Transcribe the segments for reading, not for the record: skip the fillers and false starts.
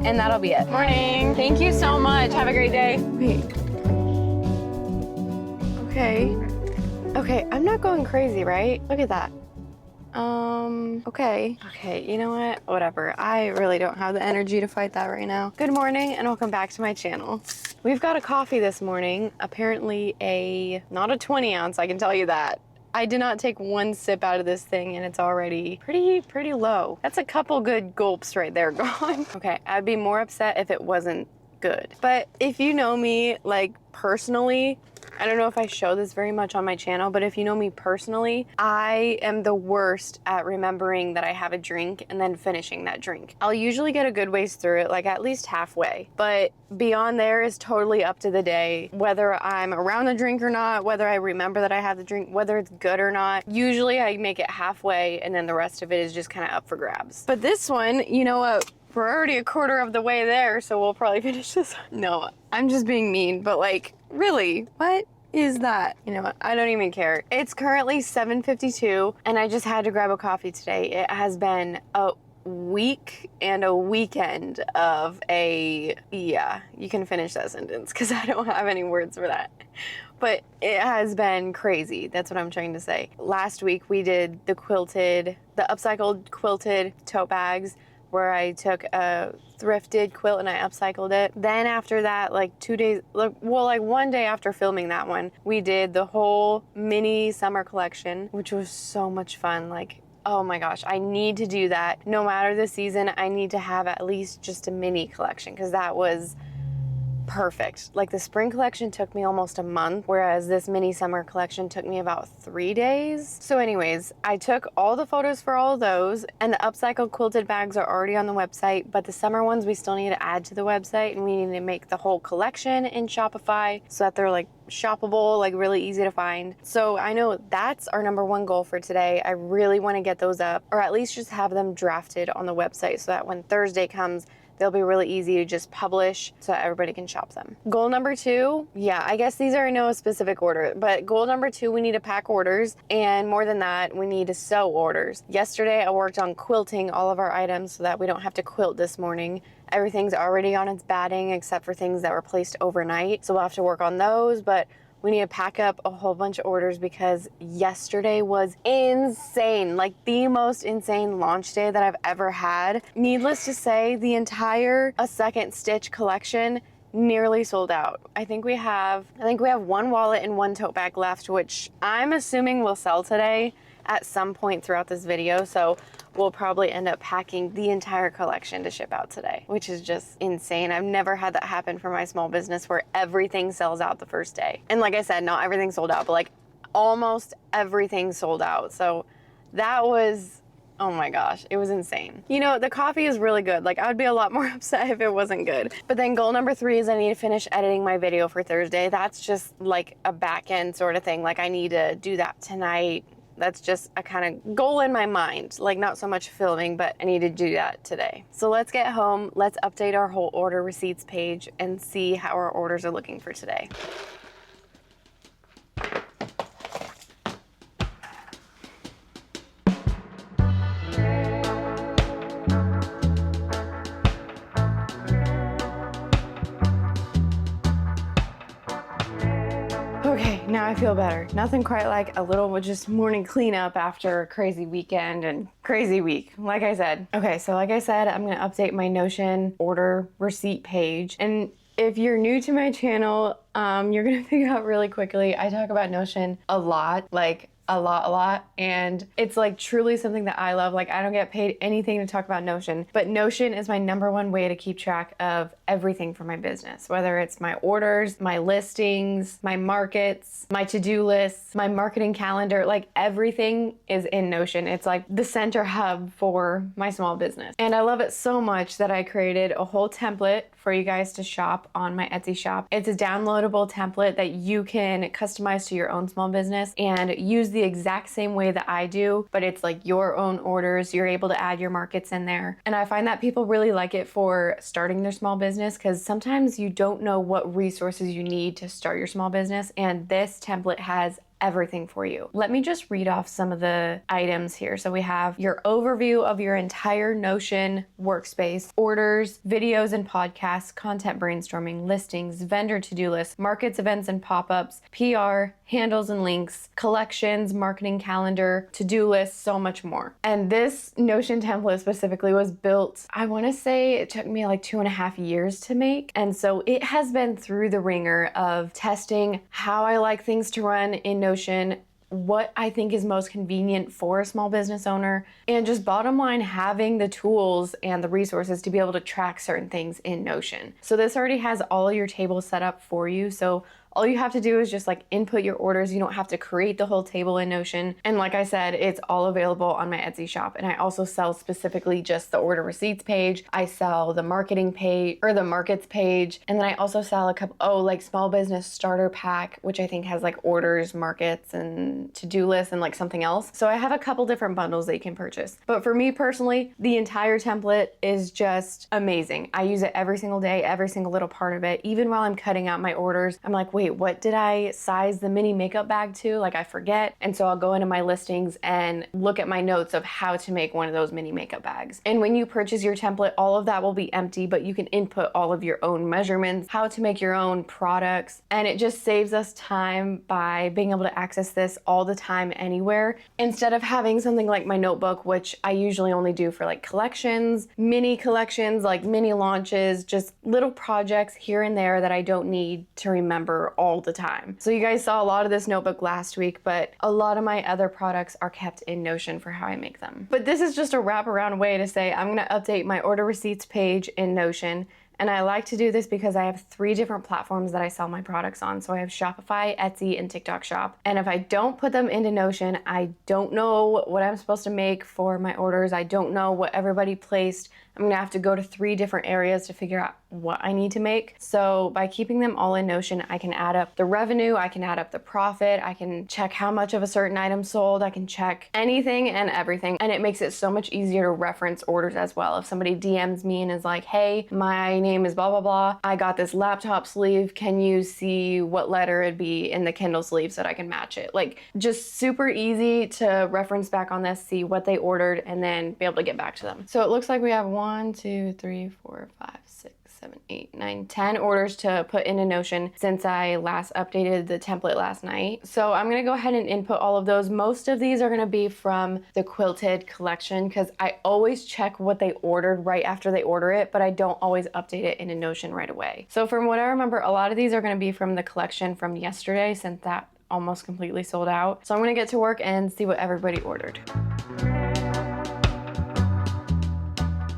and that'll be it. Morning. Thank you so much. Have a great day. Wait. Okay, I'm not going crazy, right? Look at that. Okay, you know what? Whatever. I really don't have the energy to fight that right now. Good morning and welcome back to my channel. We've got a coffee this morning, apparently not a 20 ounce, I can tell you that. I did not take one sip out of this thing and it's already pretty low. That's a couple good gulps right there gone. Okay, I'd be more upset if it wasn't good. But if you know me, like personally, I don't know if I show this very much on my channel, but if you know me personally, I am the worst at remembering that I have a drink and then finishing that drink. I'll usually get a good ways through it, like at least halfway, but beyond there is totally up to the day, whether I'm around the drink or not, whether I remember that I have the drink, whether it's good or not. Usually I make it halfway and then the rest of it is just kind of up for grabs. But this one, you know what? We're already a quarter of the way there, so we'll probably finish this. No, I'm just being mean, but like, really, what is that? You know what? I don't even care. It's currently 7:52, and I just had to grab a coffee today. It has been a week and a weekend of yeah, you can finish that sentence because I don't have any words for that. But it has been crazy. That's what I'm trying to say. Last week we did the upcycled quilted tote bags, where I took a thrifted quilt and I upcycled it. Then after that, like 2 days, like one day after filming that one, we did the whole mini summer collection, which was so much fun. Like, oh my gosh, I need to do that. No matter the season, I need to have at least just a mini collection because that was perfect. Like the spring collection took me almost a month, whereas this mini summer collection took me about 3 days. So anyways, I took all the photos for all of those, and the upcycled quilted bags are already on the website, but the summer ones we still need to add to the website, and we need to make the whole collection in Shopify so that they're like shoppable, like really easy to find. So I know that's our #1 goal for today. I really want to get those up, or at least just have them drafted on the website so that when Thursday comes, they'll be really easy to just publish so that everybody can shop them. Goal #2, yeah, I guess these are in no specific order, but goal #2, we need to pack orders, and more than that, we need to sew orders. Yesterday, I worked on quilting all of our items so that we don't have to quilt this morning. Everything's already on its batting except for things that were placed overnight, so we'll have to work on those, but we need to pack up a whole bunch of orders because yesterday was insane, like the most insane launch day that I've ever had. Needless to say, the entire A Second Stitch collection nearly sold out. I think we have one wallet and one tote bag left, which I'm assuming will sell today at some point throughout this video. So we'll probably end up packing the entire collection to ship out today, which is just insane. I've never had that happen for my small business where everything sells out the first day. And like I said, not everything sold out, but like almost everything sold out. So that was, oh my gosh, it was insane. You know, the coffee is really good. Like I would be a lot more upset if it wasn't good. But then goal #3 is I need to finish editing my video for Thursday. That's just like a back end sort of thing. Like I need to do that tonight. That's just a kind of goal in my mind, like not so much filming, but I need to do that today. So let's get home, let's update our whole order receipts page and see how our orders are looking for today. Okay, now I feel better. Nothing quite like a little just morning cleanup after a crazy weekend and crazy week, like I said. Okay, so like I said, I'm gonna update my Notion order receipt page. And if you're new to my channel, you're gonna figure out really quickly, I talk about Notion a lot, like a lot, and it's like truly something that I love. Like I don't get paid anything to talk about Notion, but Notion is my #1 way to keep track of everything for my business, whether it's my orders, my listings, my markets, my to-do lists, my marketing calendar, like everything is in Notion. It's like the center hub for my small business. And I love it so much that I created a whole template for you guys to shop on my Etsy shop. It's a downloadable template that you can customize to your own small business and use the exact same way that I do, but it's like your own orders. You're able to add your markets in there. And I find that people really like it for starting their small business because sometimes you don't know what resources you need to start your small business. And this template has everything for you. Let me just read off some of the items here. So we have your overview of your entire Notion workspace, orders, videos and podcasts, content brainstorming, listings, vendor to-do lists, markets, events and pop-ups, PR, handles and links, collections, marketing calendar, to-do lists, so much more. And this Notion template specifically was built, I want to say it took me like 2.5 years to make. And so it has been through the ringer of testing how I like things to run in Notion, what I think is most convenient for a small business owner, and just bottom line, having the tools and the resources to be able to track certain things in Notion. So this already has all your tables set up for you. So all you have to do is just like input your orders. You don't have to create the whole table in Notion. And like I said, it's all available on my Etsy shop. And I also sell specifically just the order receipts page. I sell the marketing page or the markets page. And then I also sell a couple, like small business starter pack, which I think has like orders, markets, and to-do lists and like something else. So I have a couple different bundles that you can purchase. But for me personally, the entire template is just amazing. I use it every single day, every single little part of it. Even while I'm cutting out my orders, I'm like, wait, what did I size the mini makeup bag to? Like I forget. And so I'll go into my listings and look at my notes of how to make one of those mini makeup bags. And when you purchase your template, all of that will be empty, but you can input all of your own measurements, how to make your own products. And it just saves us time by being able to access this all the time anywhere, instead of having something like my notebook, which I usually only do for like collections, like mini launches, just little projects here and there that I don't need to remember all the time. So you guys saw a lot of this notebook last week, but a lot of my other products are kept in Notion for how I make them. But this is just a wraparound way to say I'm gonna update my order receipts page in Notion. And I like to do this because I have 3 different platforms that I sell my products on. So I have Shopify, Etsy, and TikTok Shop. And if I don't put them into Notion, I don't know what I'm supposed to make for my orders. I don't know what everybody placed. I'm gonna have to go to 3 different areas to figure out what I need to make. So by keeping them all in Notion, I can add up the revenue, I can add up the profit, I can check how much of a certain item sold, I can check anything and everything. And it makes it so much easier to reference orders as well. If somebody DMs me and is like, hey, my name is blah, blah, blah, I got this laptop sleeve, can you see what letter it'd be in the Kindle sleeve so that I can match it? Like, just super easy to reference back on this, see what they ordered, and then be able to get back to them. So it looks like we have 1, 2, 3, 4, 5, 6, 7, 8, 9, 10 orders to put into Notion since I last updated the template last night. So I'm gonna go ahead and input all of those. Most of these are gonna be from the quilted collection because I always check what they ordered right after they order it, but I don't always update it into Notion right away. So from what I remember, a lot of these are gonna be from the collection from yesterday since that almost completely sold out. So I'm gonna get to work and see what everybody ordered.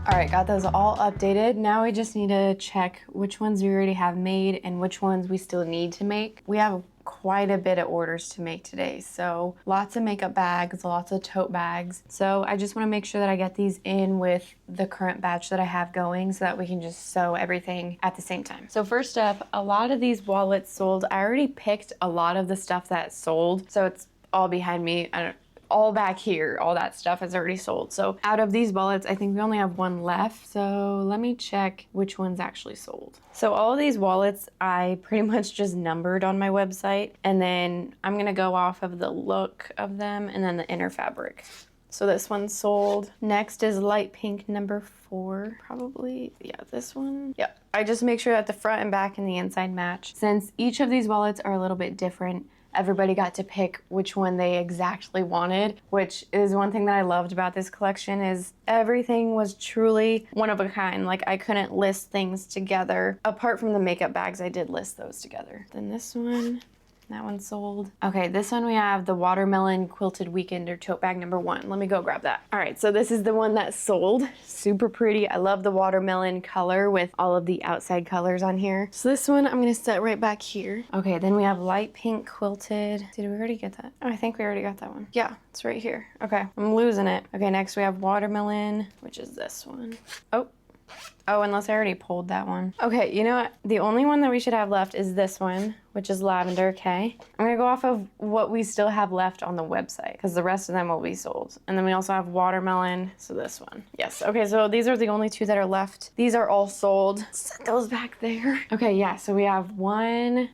All right, got those all updated. Now we just need to check which ones we already have made and which ones we still need to make. We have quite a bit of orders to make today. So lots of makeup bags, lots of tote bags. So I just wanna make sure that I get these in with the current batch that I have going so that we can just sew everything at the same time. So first up, a lot of these wallets sold. I already picked a lot of the stuff that sold. So it's all behind me. All back here, all that stuff is already sold. So out of these wallets, I think we only have 1 left. So let me check which one's actually sold. So all of these wallets, I pretty much just numbered on my website. And then I'm gonna go off of the look of them and then the inner fabric. So this one's sold. Next is light pink number 4, probably. Yeah, this one. Yep. I just make sure that the front and back and the inside match. Since each of these wallets are a little bit different, everybody got to pick which one they exactly wanted, which is one thing that I loved about this collection is everything was truly one of a kind. Like I couldn't list things together. Apart from the makeup bags, I did list those together. Then this one, that one's sold. Okay, this one we have the watermelon quilted weekender tote bag number 1. Let me go grab that. All right, so this is the one that sold. Super pretty. I love the watermelon color with all of the outside colors on here. So this one I'm gonna set right back here. Okay, then we have light pink quilted. Did we already get that? Oh, I think we already got that one. Yeah, it's right here. Okay, I'm losing it. Okay, next we have watermelon, which is this one. Oh, unless I already pulled that one. Okay, you know what? The only one that we should have left is this one, which is lavender, okay. I'm gonna go off of what we still have left on the website because the rest of them will be sold. And then we also have watermelon, so this one. Yes, okay, so these are the only two that are left. These are all sold. Set those back there. Okay, yeah, so we have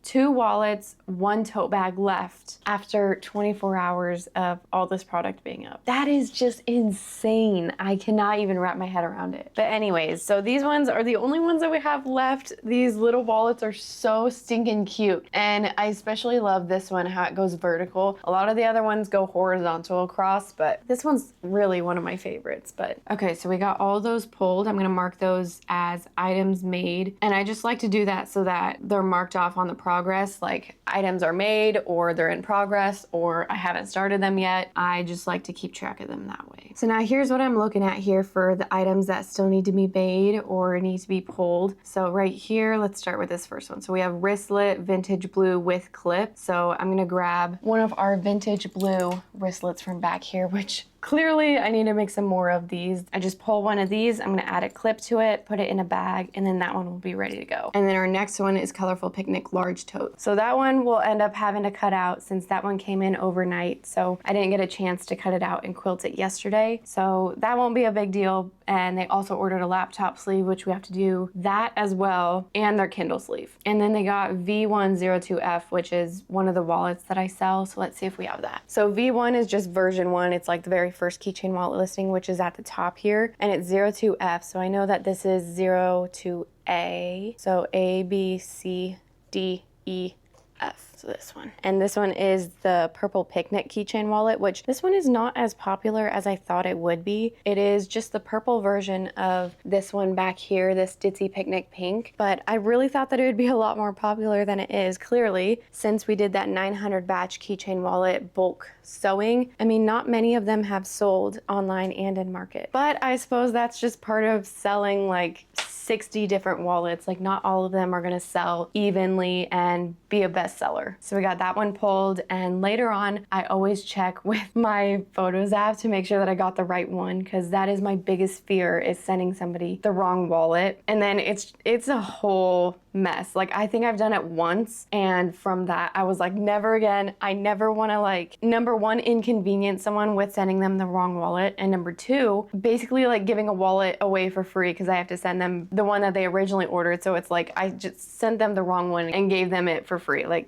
two wallets, one tote bag left after 24 hours of all this product being up. That is just insane. I cannot even wrap my head around it. But anyways, so these ones are the only ones that we have left. These little wallets are so stinking cute. And I especially love this one, how it goes vertical. A lot of the other ones go horizontal across, but this one's really one of my favorites. But okay, so we got all those pulled. I'm gonna mark those as items made. And I just like to do that so that they're marked off on the progress, like items are made or they're in progress or I haven't started them yet. I just like to keep track of them that way. So now here's what I'm looking at here for the items that still need to be made or need to be pulled. So right here, let's start with this first one. So we have wristlet vintage blue with clip. So I'm gonna grab one of our vintage blue wristlets from back here, which clearly I need to make some more of these. I just pull one of these, I'm gonna add a clip to it, put it in a bag, and then that one will be ready to go. And then our next one is Colorful Picnic Large Tote. So that one will end up having to cut out since that one came in overnight. So I didn't get a chance to cut it out and quilt it yesterday. So that won't be a big deal. And they also ordered a laptop sleeve, which we have to do that as well, and their Kindle sleeve. And then they got V102F, which is one of the wallets that I sell. So let's see if we have that. So V1 is just version 1. It's like the very first keychain wallet listing, which is at the top here, and it's 02F. So I know that this is 02A. So A, B, C, D, E, F. So this one. And this one is the Purple Picnic keychain wallet, which this one is not as popular as I thought it would be. It is just the purple version of this one back here, this Ditzy Picnic Pink. But I really thought that it would be a lot more popular than it is, clearly, since we did that 900 batch keychain wallet bulk sewing. I mean, not many of them have sold online and in market. But I suppose that's just part of selling like 60 different wallets. Like not all of them are gonna sell evenly and be a bestseller. So we got that one pulled, and later on I always check with my Photos app to make sure that I got the right one, because that is my biggest fear, is sending somebody the wrong wallet and then it's a whole mess. Like I think I've done it once, and from that I was like, never again. I never want to, like, number one, inconvenience someone with sending them the wrong wallet, and number two, basically like giving a wallet away for free because I have to send them the one that they originally ordered. So it's like I just sent them the wrong one and gave them it for free. Like,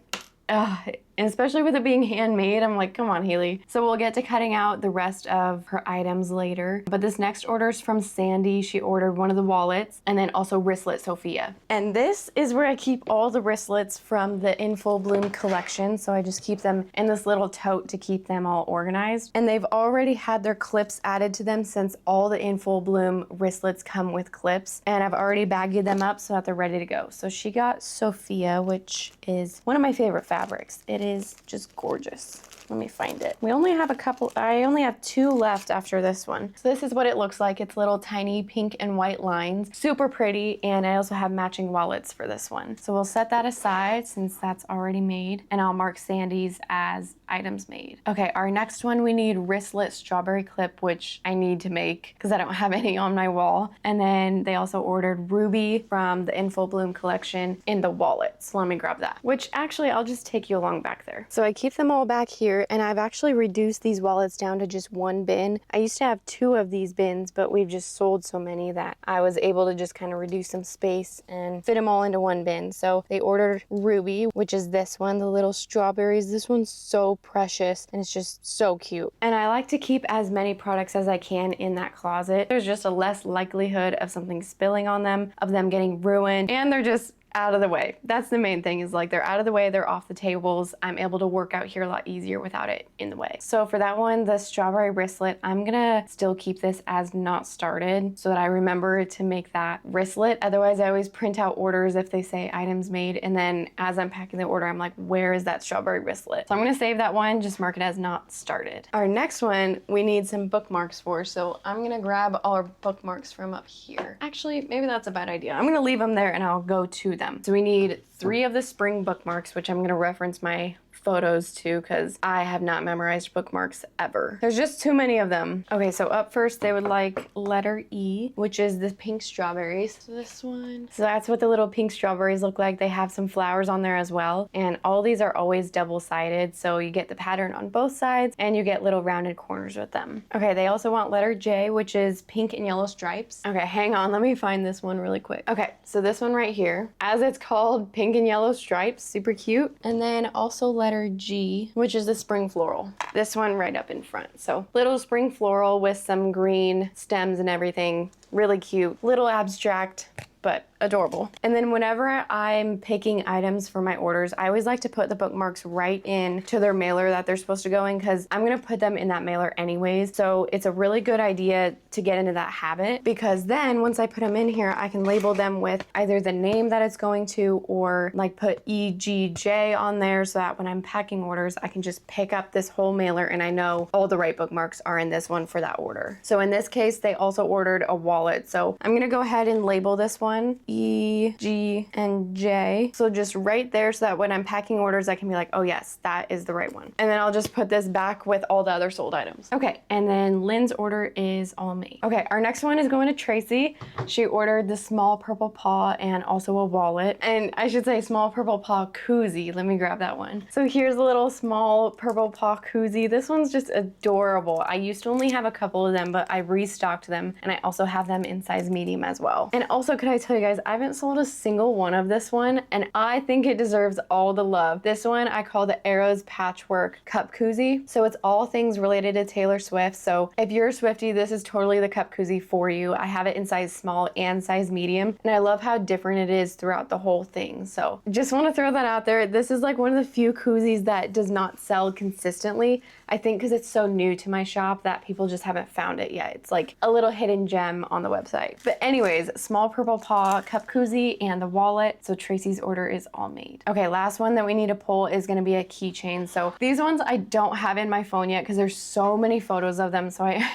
and especially with it being handmade, I'm like, come on, Hailey. So we'll get to cutting out the rest of her items later. But this next order is from Sandy. She ordered one of the wallets and then also wristlet Sophia. And this is where I keep all the wristlets from the In Full Bloom collection. So I just keep them in this little tote to keep them all organized. And they've already had their clips added to them since all the In Full Bloom wristlets come with clips. And I've already bagged them up so that they're ready to go. So she got Sophia, which is one of my favorite fabrics. It is just gorgeous. Let me find it. We only have a couple, I only have 2 left after this one. So this is what it looks like. It's little tiny pink and white lines. Super pretty, and I also have matching wallets for this one. So we'll set that aside since that's already made, and I'll mark Sandy's as items made. Okay, our next one, we need wristlet strawberry clip, which I need to make because I don't have any on my wall. And then they also ordered Ruby from the In Full Bloom collection in the wallet. So let me grab that, which actually I'll just take you along back there. So I keep them all back here, and I've actually reduced these wallets down to just 1 bin. I used to have 2 of these bins, but we've just sold so many that I was able to just kind of reduce some space and fit them all into 1 bin. So they ordered Ruby, which is this one, the little strawberries. This one's so precious and it's just so cute. And I like to keep as many products as I can in that closet. There's just a less likelihood of something spilling on them, of them getting ruined, and they're just out of the way. That's the main thing, is like they're out of the way, they're off the tables. I'm able to work out here a lot easier without it in the way. So for that one, the strawberry wristlet, I'm gonna still keep this as not started so that I remember to make that wristlet. Otherwise, I always print out orders if they say items made, and then as I'm packing the order, I'm like, where is that strawberry wristlet? So I'm gonna save that one, just mark it as not started. Our next one, we need some bookmarks for, so I'm gonna grab all our bookmarks from up here. Actually, maybe that's a bad idea. I'm gonna leave them there and I'll go to them. So we need 3 of the spring bookmarks, which I'm gonna reference my photos too, because I have not memorized bookmarks ever. There's just too many of them. Okay, so up first they would like letter E, which is the pink strawberries. So this one. So that's what the little pink strawberries look like. They have some flowers on there as well. And all these are always double-sided, so you get the pattern on both sides and you get little rounded corners with them. Okay, they also want letter J, which is pink and yellow stripes. Okay, hang on, let me find this one really quick. Okay, so this one right here, as it's called, pink and yellow stripes, super cute. And then also letter G, which is the spring floral. This one right up in front. So little spring floral with some green stems and everything. Really cute, little abstract, but adorable. And then whenever I'm picking items for my orders, I always like to put the bookmarks right into their mailer that they're supposed to go in, because I'm gonna put them in that mailer anyways. So it's a really good idea to get into that habit, because then once I put them in here, I can label them with either the name that it's going to, or like put EGJ on there, so that when I'm packing orders, I can just pick up this whole mailer and I know all the right bookmarks are in this one for that order. So in this case, they also ordered a wallet. So I'm gonna go ahead and label this one E, G, and J. So just right there, so that when I'm packing orders, I can be like, oh yes, that is the right one. And then I'll just put this back with all the other sold items. Okay, and then Lynn's order is all made. Okay, our next one is going to Tracy. She ordered the small purple paw and also a wallet. And I should say small purple paw koozie. Let me grab that one. So here's a little small purple paw koozie. This one's just adorable. I used to only have a couple of them, but I restocked them, and I also have them in size medium as well. And also, could I tell you guys, I haven't sold a single one of this one, and I think it deserves all the love. This one I call the Arrows Patchwork Cup Koozie. So it's all things related to Taylor Swift. So if you're a Swiftie, this is totally the cup koozie for you. I have it in size small and size medium, and I love how different it is throughout the whole thing. So just want to throw that out there. This is like one of the few koozies that does not sell consistently. I think because it's so new to my shop that people just haven't found it yet. It's like a little hidden gem on the website. But anyways, small purple paw cup koozie and the wallet. So Tracy's order is all made. Okay, last one that we need to pull is going to be a keychain. So these ones I don't have in my phone yet because there's so many photos of them. So I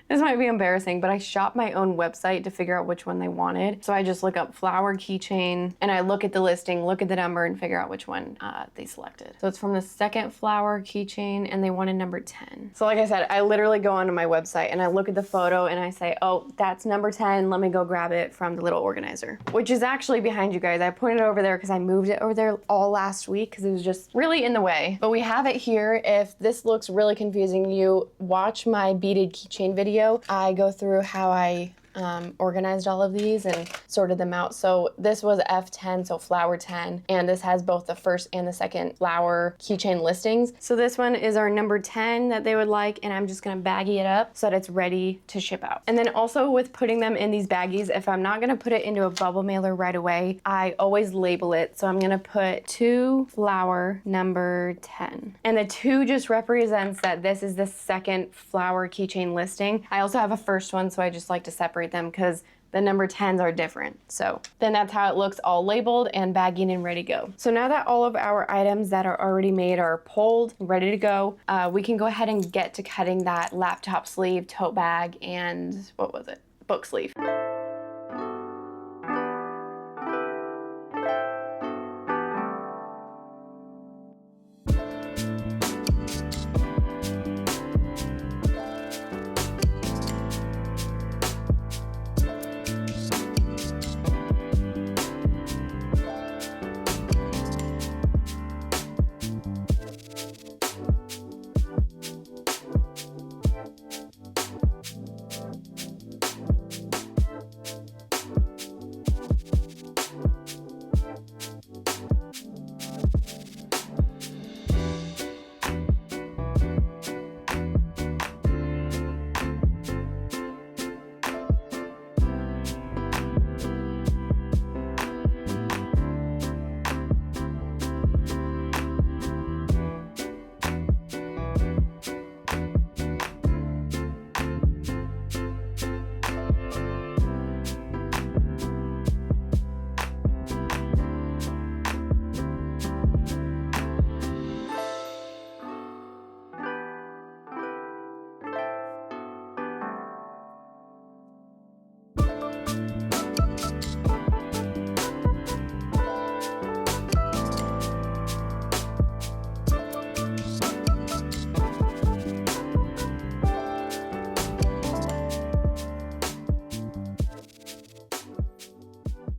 this might be embarrassing, but I shopped my own website to figure out which one they wanted. So I just look up flower keychain and I look at the listing, look at the number, and figure out which one they selected. So it's from the second flower keychain, and they wanted number 10. So like I said, I literally go onto my website and I look at the photo and I say, oh, that's number 10. Let me go grab it from the little organizer, which is actually behind you guys. I pointed it over there because I moved it over there all last week because it was just really in the way. But we have it here. If this looks really confusing to you, watch my beaded keychain video. I go through how I organized all of these and sorted them out. So this was F10, so flower 10, and this has both the first and the second flower keychain listings. So this one is our number 10 that they would like, and I'm just gonna baggie it up so that it's ready to ship out. And then also with putting them in these baggies, if I'm not gonna put it into a bubble mailer right away, I always label it. So I'm gonna put 2 flower number 10. And the 2 just represents that this is the second flower keychain listing. I also have a first one, so I just like to separate them because the number 10s are different. So then that's how it looks, all labeled and bagging and ready to go. So now that all of our items that are already made are pulled, ready to go, we can go ahead and get to cutting that laptop sleeve, tote bag, and what was it? Book sleeve.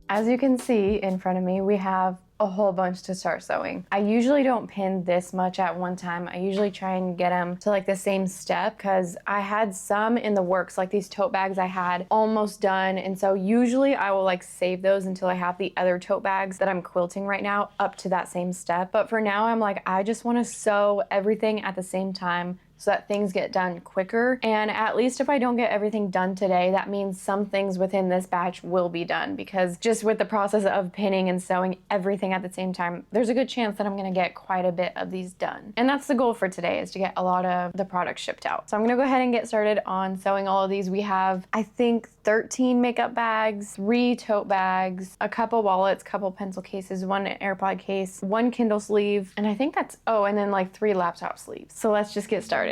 As you can see in front of me, we have a whole bunch to start sewing. I usually don't pin this much at one time. I usually try and get them to like the same step because I had some in the works, like these tote bags I had almost done. And so usually I will like save those until I have the other tote bags that I'm quilting right now up to that same step. But for now, I'm like, I just want to sew everything at the same time so that things get done quicker. And at least if I don't get everything done today, that means some things within this batch will be done, because just with the process of pinning and sewing everything at the same time, there's a good chance that I'm gonna get quite a bit of these done. And that's the goal for today, is to get a lot of the product shipped out. So I'm gonna go ahead and get started on sewing all of these. We have, I think, 13 makeup bags, 3 tote bags, a couple wallets, couple pencil cases, 1 AirPod case, 1 Kindle sleeve, and I think that's, oh, and then like 3 laptop sleeves. So let's just get started.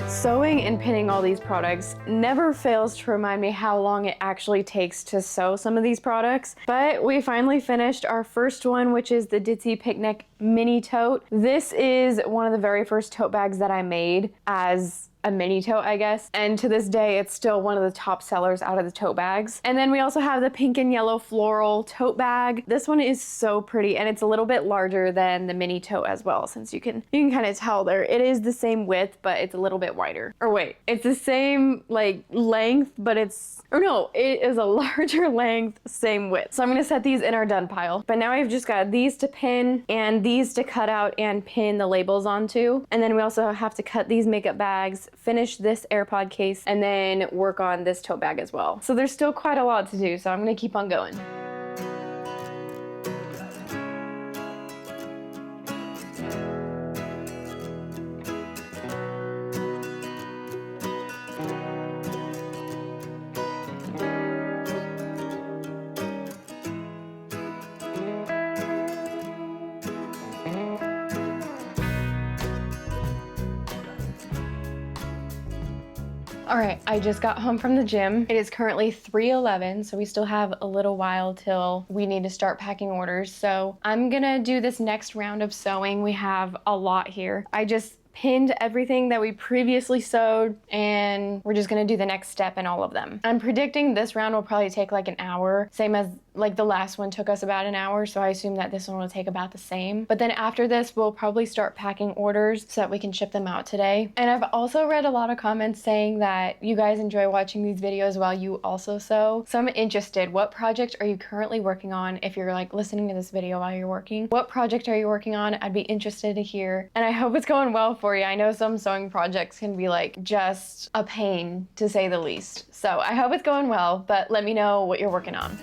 Sewing and pinning all these products never fails to remind me how long it actually takes to sew some of these products. But we finally finished our first one, which is the Ditzy Picnic Mini Tote. This is one of the very first tote bags that I made as a mini tote, I guess. And to this day, it's still one of the top sellers out of the tote bags. And then we also have the pink and yellow floral tote bag. This one is so pretty, and it's a little bit larger than the mini tote as well, since you can kind of tell there. It is the same width, but it's a little bit wider. Or wait, it's the same like length, but it's, or no, it is a larger length, same width. So I'm gonna set these in our done pile. But now I've just got these to pin and these to cut out and pin the labels onto. And then we also have to cut these makeup bags, finish this AirPod case, and then work on this tote bag as well. So there's still quite a lot to do, so I'm gonna keep on going. All right, I just got home from the gym. It is currently 3:11, so we still have a little while till we need to start packing orders. So I'm gonna do this next round of sewing. We have a lot here. I just pinned everything that we previously sewed, and we're just gonna do the next step in all of them. I'm predicting this round will probably take like an hour, same as like the last one took us about an hour, so I assume that this one will take about the same. But then after this, we'll probably start packing orders so that we can ship them out today. And I've also read a lot of comments saying that you guys enjoy watching these videos while you also sew. So I'm interested, what project are you currently working on? If you're like listening to this video while you're working, what project are you working on? I'd be interested to hear. And I hope it's going well for you. I know some sewing projects can be like just a pain, to say the least. So I hope it's going well, but let me know what you're working on.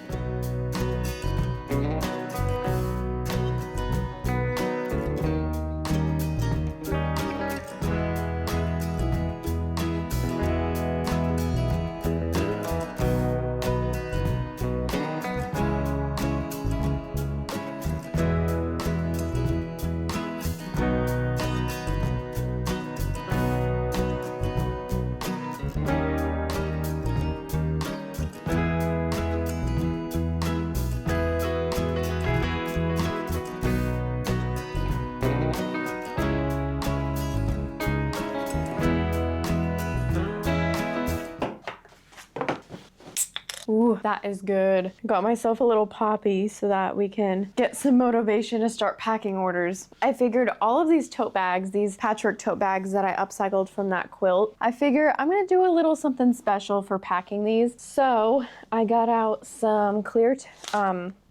Ooh, that is good. Got myself a little poppy so that we can get some motivation to start packing orders. I figured all of these tote bags, these patchwork tote bags that I upcycled from that quilt, I figure I'm gonna do a little something special for packing these. So I got out some clear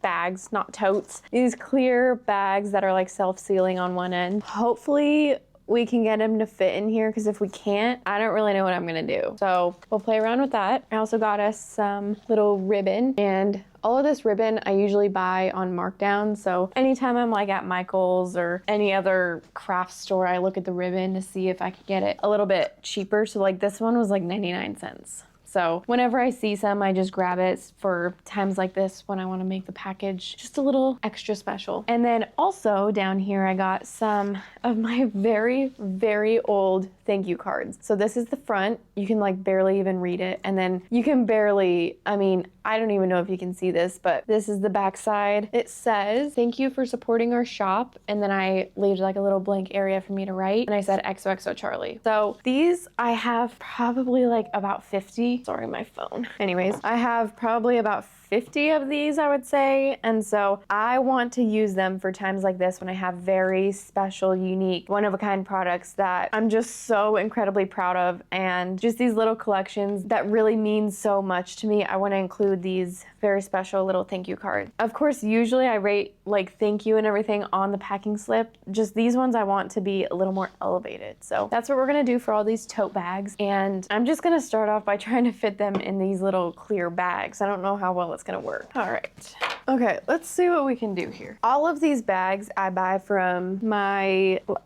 bags, not totes. These clear bags that are like self-sealing on one end. Hopefully we can get them to fit in here, because if we can't, I don't really know what I'm gonna do. So we'll play around with that. I also got us some little ribbon, and all of this ribbon I usually buy on markdown. So anytime I'm like at Michael's or any other craft store, I look at the ribbon to see if I could get it a little bit cheaper. So like this one was like 99 cents. So whenever I see some, I just grab it for times like this when I want to make the package just a little extra special. And then also down here, I got some of my very, very old thank you cards. So this is the front. You can like barely even read it. And then you can barely, I mean, I don't even know if you can see this, but this is the back side. It says, thank you for supporting our shop. And then I leave like a little blank area for me to write. And I said XOXO Charlie. So these I have probably like about 50. Sorry, my phone. Anyways, I have probably about 50 of these, I would say. And so I want to use them for times like this when I have very special, unique, one-of-a-kind products that I'm just so incredibly proud of. And just these little collections that really mean so much to me. I want to include these very special little thank you cards. Of course, usually I rate like thank you and everything on the packing slip. Just these ones I want to be a little more elevated. So that's what we're gonna do for all these tote bags. And I'm just gonna start off by trying to fit them in these little clear bags. I don't know how well it's gonna work. All right. Okay, let's see what we can do here. All of these bags I buy from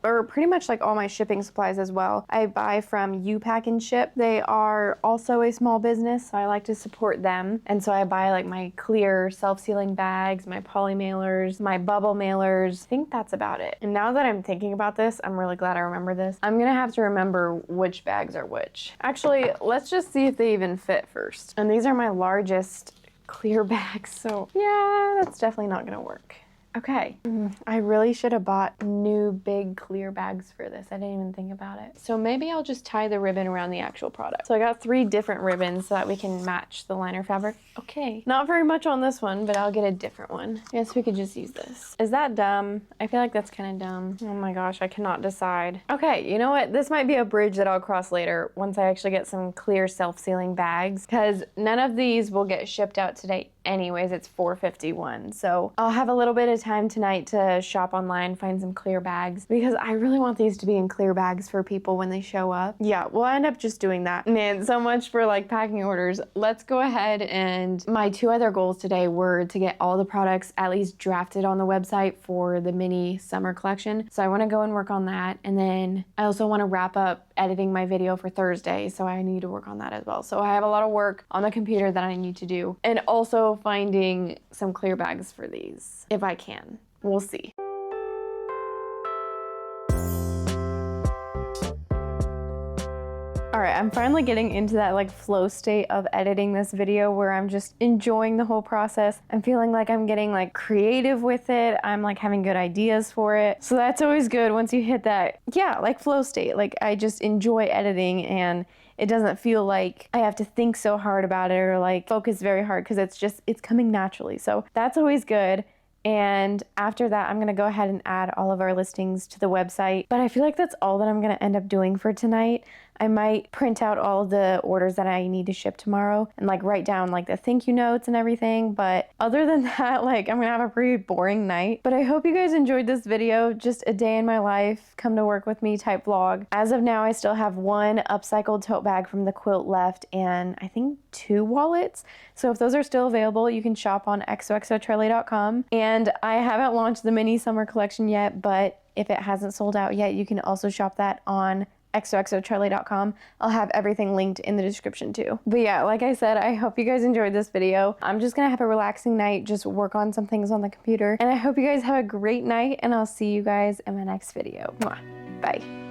or pretty much like all my shipping supplies as well. I buy from You Pack and Ship. They are also a small business, so I like to support them. And so I buy like my clear self-sealing bags, my poly mailers, my bubble mailers. I think that's about it. And now that I'm thinking about this, I'm really glad I remember this. I'm gonna have to remember which bags are which. Actually, let's just see if they even fit first. And these are my largest clear bags, so yeah, that's definitely not gonna work. Okay, I really should have bought new big clear bags for this. I didn't even think about it. So maybe I'll just tie the ribbon around the actual product. So I got 3 different ribbons so that we can match the liner fabric. Okay, not very much on this one, but I'll get a different one. I guess we could just use this. Is that dumb? I feel like that's kind of dumb. Oh my gosh, I cannot decide. Okay, you know what? This might be a bridge that I'll cross later once I actually get some clear self-sealing bags, because none of these will get shipped out today anyways. It's 4:51, so I'll have a little bit of time tonight to shop online, find some clear bags, because I really want these to be in clear bags for people when they show up. Yeah, we'll end up just doing that. Man, so much for like packing orders. Let's go ahead, and my 2 other goals today were to get all the products at least drafted on the website for the mini summer collection. So I want to go and work on that, and then I also want to wrap up editing my video for Thursday, so I need to work on that as well. So I have a lot of work on the computer that I need to do, and also finding some clear bags for these if I can. We'll see. All right, I'm finally getting into that like flow state of editing this video where I'm just enjoying the whole process. I'm feeling like I'm getting like creative with it. I'm like having good ideas for it. So that's always good once you hit that, yeah, like flow state. Like I just enjoy editing, and it doesn't feel like I have to think so hard about it or like focus very hard, because it's coming naturally. So that's always good. And after that, I'm gonna go ahead and add all of our listings to the website. But I feel like that's all that I'm gonna end up doing for tonight. I might print out all the orders that I need to ship tomorrow and like write down like the thank you notes and everything. But other than that, like I'm gonna have a pretty boring night. But I hope you guys enjoyed this video. Just a day in my life, come to work with me type vlog. As of now, I still have 1 upcycled tote bag from the quilt left, and I think 2 wallets. So if those are still available, you can shop on xoxocharlie.com. And I haven't launched the mini summer collection yet, but if it hasn't sold out yet, you can also shop that on xoxocharlie.com. I'll have everything linked in the description too. But yeah, like I said, I hope you guys enjoyed this video. I'm just gonna have a relaxing night, just work on some things on the computer. And I hope you guys have a great night, and I'll see you guys in my next video. Mwah. Bye.